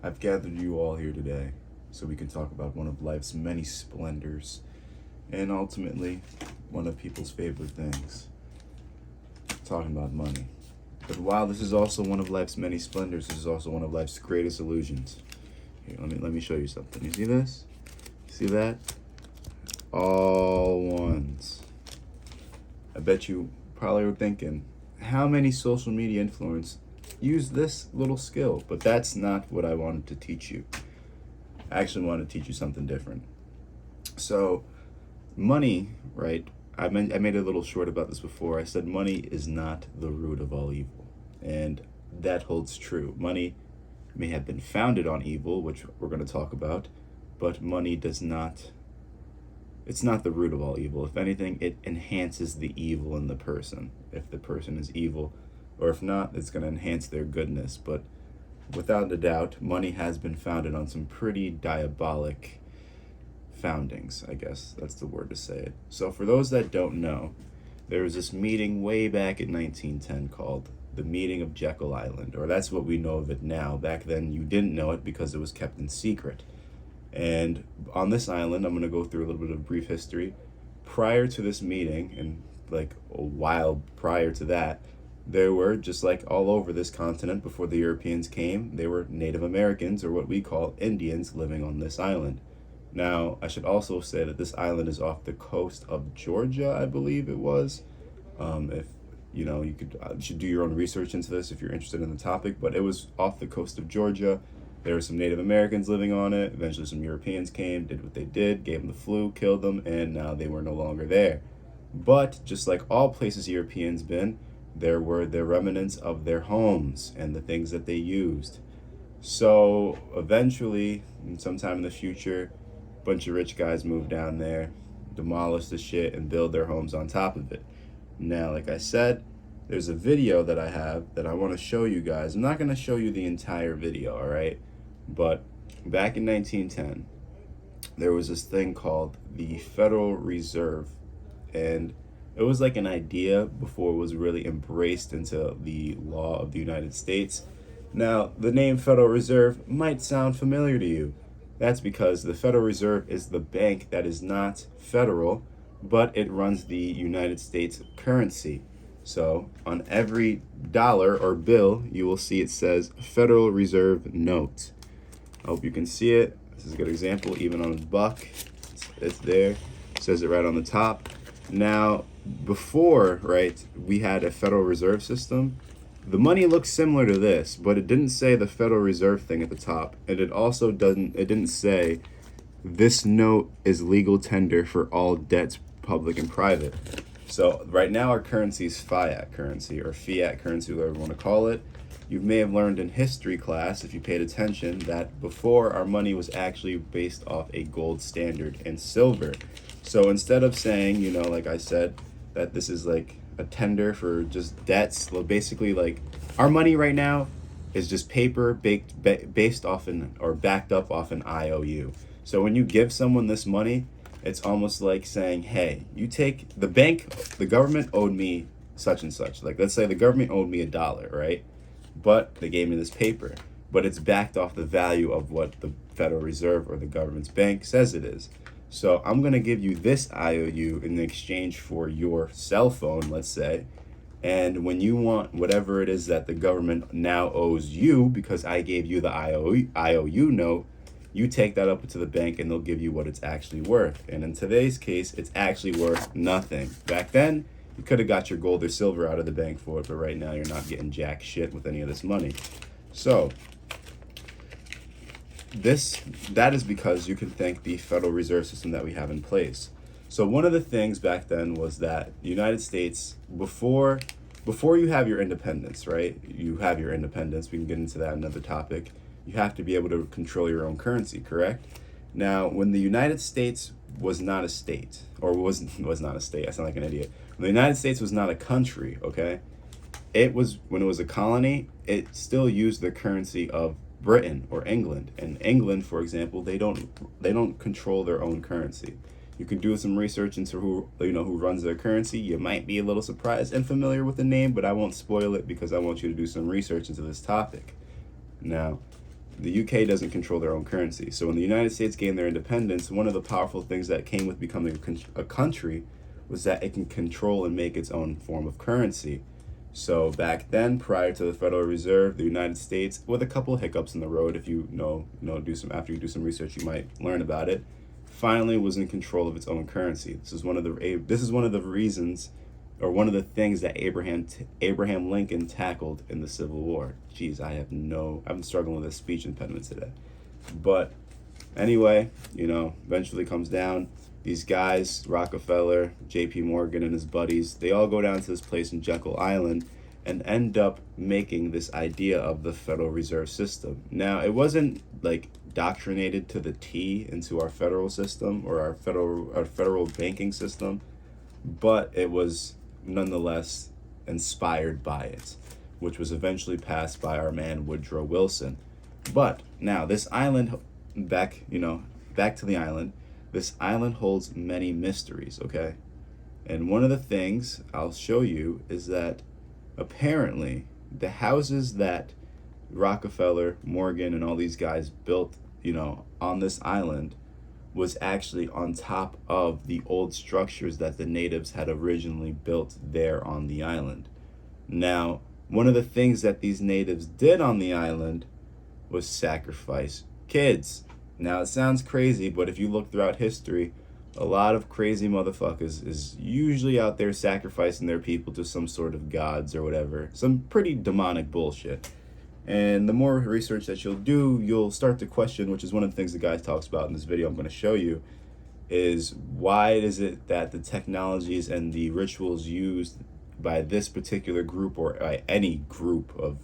I've gathered you all here today so we can talk about one of life's many splendors and ultimately one of people's favorite things, talking about money. But while this is also one of life's many splendors, this is also one of life's greatest illusions. Here, let me show you something. You see this? See that? All ones. I bet you probably were thinking, how many social media influencers use this little skill? But that's not what I wanted to teach you. I actually wanted to teach you something different. So, money, right? I made a little short about this before. I said money is not the root of all evil. And that holds true. Money may have been founded on evil, which we're going to talk about, but money does not, it's not the root of all evil. If anything, it enhances the evil in the person. If the person is evil, or if not, it's going to enhance their goodness. But without a doubt, money has been founded on some pretty diabolic foundings, I guess that's the word to say it. So for those that don't know, there was this meeting way back in 1910 called the Meeting of Jekyll Island, or that's what we know of it now. Back then you didn't know it because it was kept in secret. And on this island, I'm going to go through a little bit of brief history. Prior to this meeting, and like a while prior to that, there were, just like all over this continent before the Europeans came, there were Native Americans, or what we call Indians, living on this island. Now, I should also say that this island is off the coast of Georgia, I believe it was. If you know, you should do your own research into this if you're interested in the topic, but it was off the coast of Georgia. There were some Native Americans living on it. Eventually some Europeans came, did what they did, gave them the flu, killed them, and now they were no longer there. But just like all places Europeans been, there were the remnants of their homes and the things that they used. So eventually, sometime in the future, a bunch of rich guys moved down there, demolished the shit, and build their homes on top of it. Now, like I said, there's a video that I have that I want to show you guys. I'm not going to show you the entire video, all right? But back in 1910, there was this thing called the Federal Reserve. And it was like an idea before it was really embraced into the law of the United States. Now, the name Federal Reserve might sound familiar to you. That's because the Federal Reserve is the bank that is not federal, but it runs the United States currency. So on every dollar or bill, you will see it says Federal Reserve Note. I hope you can see it. This is a good example. Even on a buck, it's there. It says it right on the top. Now, before, right, we had a Federal Reserve System. The money looks similar to this, but it didn't say the Federal Reserve thing at the top. And it also didn't say this note is legal tender for all debts, public and private. So right now our currency is fiat currency, or fiat currency, whatever you want to call it. You may have learned in history class, if you paid attention, that before our money was actually based off a gold standard and silver. So instead of saying, you know, like I said, that this is like a tender for just debts, well, basically like our money right now is just paper based off or backed up off an IOU. So when you give someone this money, it's almost like saying, hey, you take the bank, the government owed me such and such. Like, let's say the government owed me $1, right? But they gave me this paper, but it's backed off the value of what the Federal Reserve or the government's bank says it is. So I'm going to give you this IOU in exchange for your cell phone, let's say. And when you want whatever it is that the government now owes you, because I gave you the IOU note, you take that up to the bank and they'll give you what it's actually worth. And in today's case, it's actually worth nothing. Back then, you could have got your gold or silver out of the bank for it, but right now you're not getting jack shit with any of this money. So that is because you can thank the Federal Reserve System that we have in place. So one of the things back then was that the United States, before you have your independence, right? You have your independence. We can get into that another topic. You have to be able to control your own currency, correct? Now, when the United States was not a state, or was not a state, I sound like an idiot. When the United States was not a country, okay? When it was a colony, it still used the currency of Britain or England. And England, for example, they don't control their own currency. You can do some research into who runs their currency. You might be a little surprised and familiar with the name, but I won't spoil it because I want you to do some research into this topic. Now, the UK doesn't control their own currency. So when the United States gained their independence, one of the powerful things that came with becoming a country was that it can control and make its own form of currency. So back then, prior to the Federal Reserve, the United States, with a couple hiccups in the road, if you after you do some research, you might learn about it, finally was in control of its own currency. This is one of the reasons, or one of the things that Abraham Lincoln tackled in the Civil War. Jeez, I'm struggling with a speech impediment today. But anyway, eventually comes down. These guys, Rockefeller, J.P. Morgan, and his buddies, they all go down to this place in Jekyll Island and end up making this idea of the Federal Reserve System. Now, it wasn't like doctrinated to the T into our federal system or our federal banking system, but it was nonetheless inspired by it, which was eventually passed by our man Woodrow Wilson. But now this island, back to the island, this island holds many mysteries, okay? And one of the things I'll show you is that apparently the houses that Rockefeller, Morgan, and all these guys built, on this island was actually on top of the old structures that the natives had originally built there on the island. Now, one of the things that these natives did on the island was sacrifice kids. Now, it sounds crazy, but if you look throughout history, a lot of crazy motherfuckers is usually out there sacrificing their people to some sort of gods or whatever. Some pretty demonic bullshit. And the more research that you'll do, you'll start to question, which is one of the things the guy talks about in this video I'm going to show you, is why is it that the technologies and the rituals used by this particular group, or by any group of,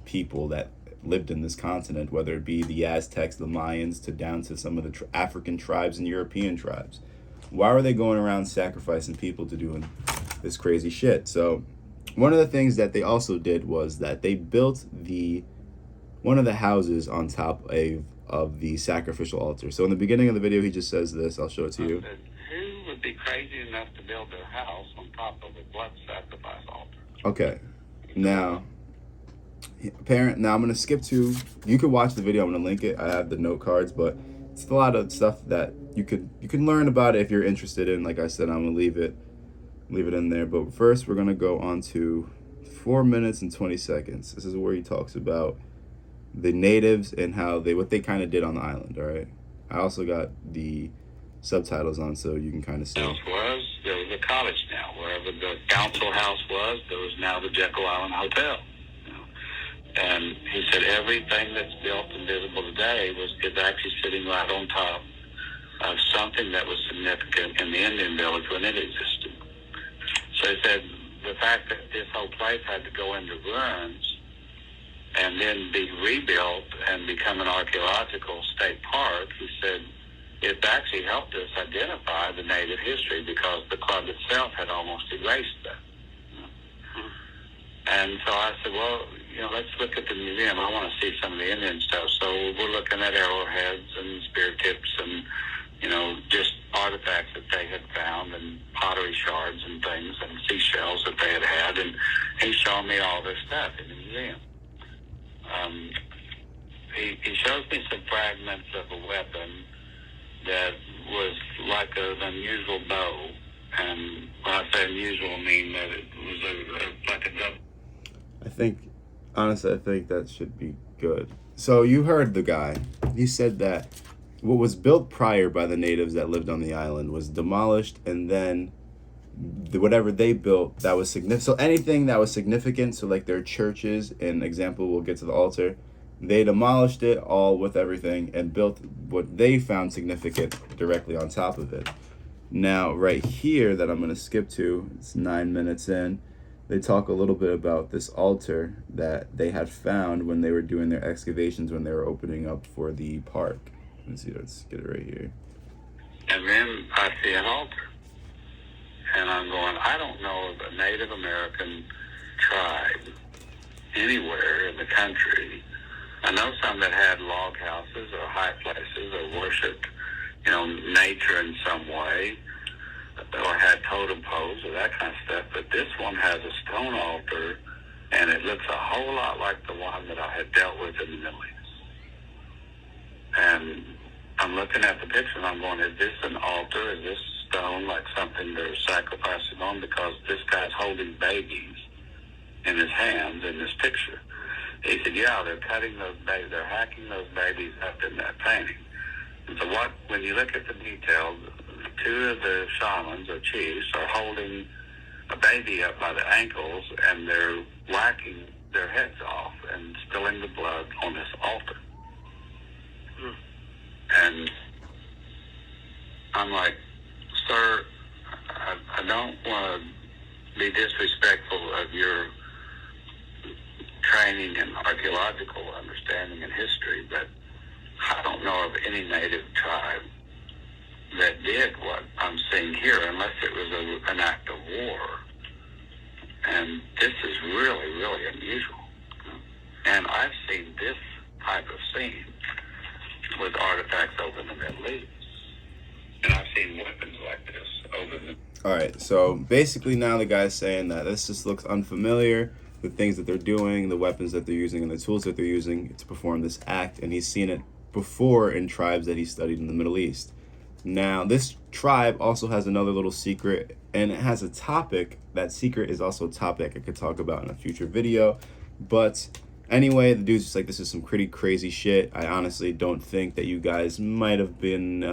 people that lived in this continent, whether it be the Aztecs, the Mayans, to down to some of the African tribes and European tribes, why were they going around sacrificing people to doing this crazy shit? So one of the things that they also did was that they built one of the houses on top of the sacrificial altar. So in the beginning of the video, he just says this. I'll show it to you. Who would be crazy enough to build their house on top of a blood sacrifice altar? Okay. Now I'm going to skip to, you could watch the video. I'm going to link it. I have the note cards, but it's a lot of stuff that you can learn about it if you're interested in. Like I said, I'm going to leave it in there. But first, we're going to go on to 4 minutes and 20 seconds. This is where he talks about the natives and what they kind of did on the island. All right. I also got the subtitles on so you can kind of see. There was a college now. Wherever the council house was, there was now the Jekyll Island Hotel. And he said everything that's built and visible today is actually sitting right on top of something that was significant in the Indian village when it existed. So he said the fact that this whole place had to go into ruins and then be rebuilt and become an archaeological state park, he said it actually helped us identify the native history because the club itself had almost erased that. And so I said, well, let's look at the museum. I want to see some of the Indian stuff. So we're looking at arrowheads and spear tips and, just artifacts that they had found and pottery shards and things and seashells that they had had. And he showed me all this stuff in the museum. He shows me some fragments of a weapon that was like an unusual bow. And when I say unusual, I mean that it was like a double. Honestly, I think that should be good. So you heard the guy. He said that what was built prior by the natives that lived on the island was demolished, and then whatever they built that was significant. So anything that was significant, so like their churches, an example, we'll get to the altar, they demolished it all with everything and built what they found significant directly on top of it. Now, right here that I'm going to skip to, it's 9 minutes in, they talk a little bit about this altar that they had found when they were doing their excavations, when they were opening up for the park. Let's get it right here. And then I see an altar. And I'm going, I don't know of a Native American tribe anywhere in the country. I know some that had log houses or high places or worshiped, nature in some way, or had totem poles or that kind of stuff. But this one has a stone altar, and it looks a whole lot like the one that I had dealt with in the Middle East. And I'm looking at the picture and I'm going, is this an altar? Is this stone like something they're sacrificing on? Because this guy's holding babies in his hands in this picture. He said, yeah, they're cutting those babies, they're hacking those babies up in that painting. And so when you look at the details, two of the shamans or chiefs are holding a baby up by the ankles and they're whacking their heads off and spilling the blood on this altar. And I'm like, sir, I don't want to be disrespectful of your training in archaeological understanding and history, but I don't know of any native tribe that did what I'm seeing here, unless it was an act of war. And this is really, really unusual. And I've seen this type of scene with artifacts over in the Middle East. And I've seen weapons like this over the... All right, so basically now the guy's saying that this just looks unfamiliar, the things that they're doing, the weapons that they're using, and the tools that they're using to perform this act, and he's seen it before in tribes that he studied in the Middle East. Now, this tribe also has another little secret, and it has a topic. That secret is also a topic I could talk about in a future video. But anyway, the dude's just like, this is some pretty crazy shit. I honestly don't think that you guys might have been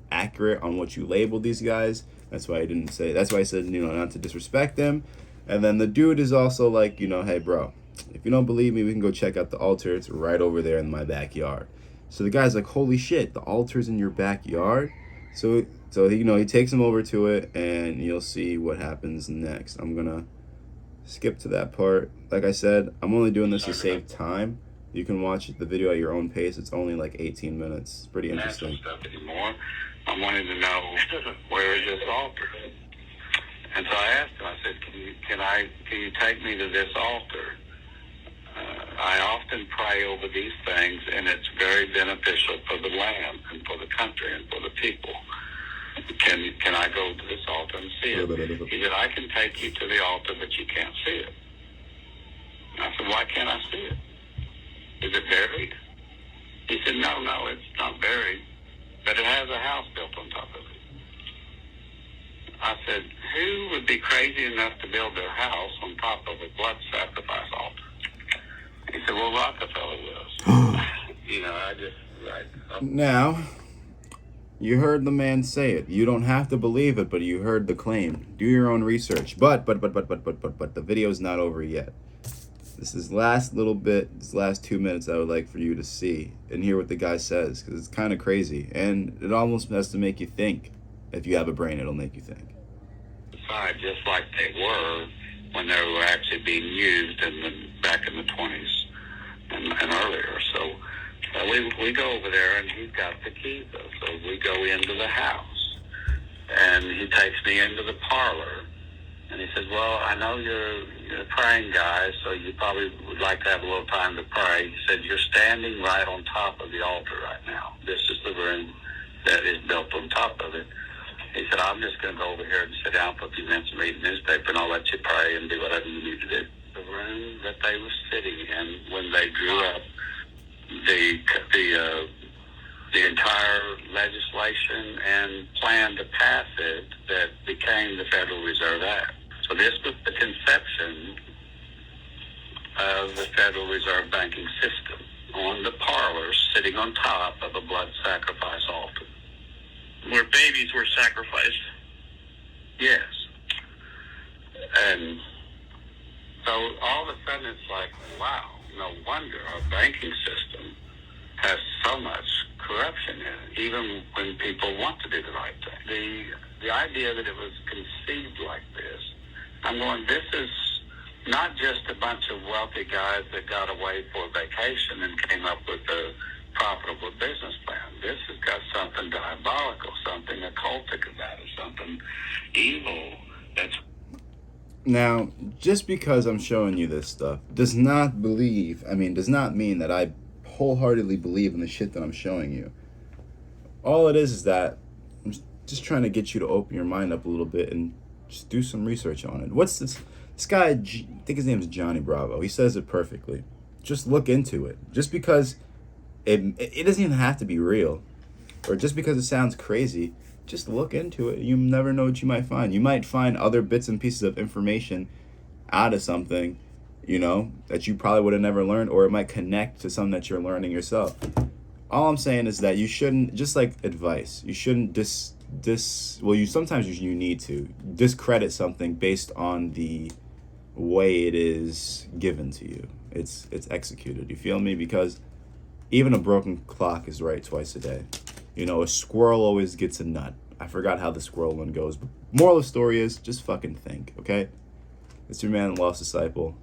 accurate on what you labeled these guys. That's why I didn't say, that's why I said, not to disrespect them. And then the dude is also like, hey, bro, if you don't believe me, we can go check out the altar. It's right over there in my backyard. So the guy's like, holy shit, the altar's in your backyard? So he takes him over to it, and you'll see what happens next. I'm gonna skip to that part. Like I said, I'm only doing this to save time. You can watch the video at your own pace. It's only like 18 minutes. It's pretty interesting. Stuff anymore. I wanted to know, where is this altar? And so I asked him, I said, can you take me to this altar? I often pray over these things, and it's very beneficial for the land and for the country and for the people. Can I go to this altar and see it? He said, I can take you to the altar, but you can't see it. And I said, why can't I see it? Is it buried? He said, no, it's not buried, but it has a house built on top of it. I said, who would be crazy enough to build their house on top of a blood sacrifice altar? He said, well, Rockefeller was. Now, you heard the man say it. You don't have to believe it, but you heard the claim. Do your own research. But the video is not over yet. This is last 2 minutes I would like for you to see and hear what the guy says, because it's kind of crazy. And it almost has to make you think. If you have a brain, it'll make you think. Just like they were when they were actually being used back in the 20s and earlier. So we go over there, and he's got the keys. So we go into the house, and he takes me into the parlor, and he says, well, I know you're a praying guy, so you probably would like to have a little time to pray. He said, you're standing right on top of the altar right now. This is the room that is built on top of it. He said, I'm just going to go over here and sit down for a few minutes and read the newspaper, and I'll let you pray and do whatever you need to do. The room that they were sitting in when they drew up the entire legislation and plan to pass it that became the Federal Reserve Act. So this was the conception of the Federal Reserve banking system on the parlor, sitting on top of a blood sacrifice altar. Where babies were sacrificed. Yes. And so all of a sudden it's like, wow, no wonder our banking system has so much corruption in it, even when people want to do the right thing. The idea that it was conceived like this, I'm going, this is not just a bunch of wealthy guys that got away for a vacation and came up with a profitable business plan. This has got something diabolical, something occultic about it, something evil that's... Now, just because I'm showing you this stuff does not mean that I wholeheartedly believe in the shit that I'm showing you. All it is that I'm just trying to get you to open your mind up a little bit and just do some research on it. What's this guy, I think his name is Johnny Bravo. He says it perfectly. Just look into it. Just because it doesn't even have to be real, or just because it sounds crazy. Just look into it. You never know what you might find. You might find other bits and pieces of information out of something, that you probably would have never learned, or it might connect to something that you're learning yourself. All I'm saying is that you shouldn't, just like advice, you shouldn't sometimes you need to discredit something based on the way it is given to you. It's executed. You feel me? Because even a broken clock is right twice a day. A squirrel always gets a nut. I forgot how the squirrel one goes, but moral of the story is just fucking think, okay? It's your man, Lost Disciple.